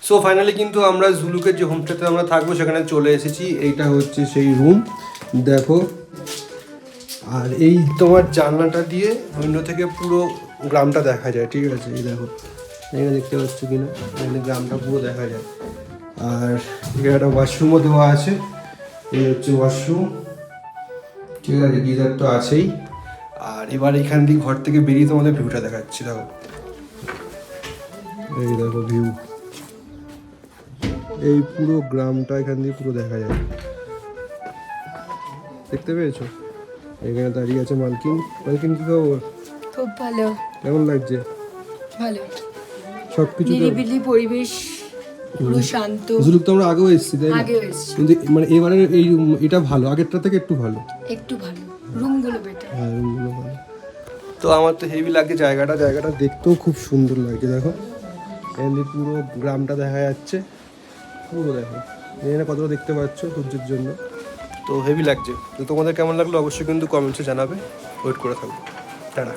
So finally কিন্তু আমরা জুলুকের যে হোমস্টেতে আমরা থাকবো সেখানে চলে এসেছি। এইটা হচ্ছে সেই রুম, দেখো। আর এই তোমার জানলাটা দিয়ে উইন্ডো থেকে পুরো গ্রামটা দেখা যায়, ঠিক আছে? এই দেখো, এখানে দেখতে পাচ্ছ কিনা, এখানে গ্রামটা পুরো দেখা যায়। আর এখানে একটা ওয়াশরুমও দেওয়া আছে, এই হচ্ছে ওয়াশরুম, ঠিক আছে? গিজার তো আছেই। আর এবার এখান দিয়ে ঘর থেকে বেরিয়ে তোমাদের ভিউটা দেখাচ্ছি, দেখো। এই দেখো ভিউ, এই পুরো গ্রামটা এখান দিয়ে পুরো দেখা যায়, দেখতে পেয়েছো? এখানে দাঁড়িয়ে আছে মালকিন। মালকিন কি খবর? খুব ভালো। কেমন লাগছে? ভালো, সবকিছু নিরিবিলি পরিবেশ, পুরো শান্ত। জুলুক তো আমরা আগেও এসেছি, তাই না? আগেও এসেছি, কিন্তু মানে এবারে এটা ভালো, আগেরটা থেকে একটু ভালো। একটু ভালো, রুমগুলো বেটার। হ্যাঁ, রুমগুলো ভালো। তো আমার তো হেভি লাগছে জায়গাটা দেখতেও খুব সুন্দর লাগছে, দেখো। এখানে পুরো গ্রামটা দেখা যাচ্ছে, পুরো দেখো। এখানে কতটা দেখতে পাচ্ছ সূর্যের জন্য, তো হেভি লাগছে। তো তোমাদের কেমন লাগলো অবশ্যই কিন্তু কমেন্টসে জানাবে। ওয়েট করে থাকবো, টাটা।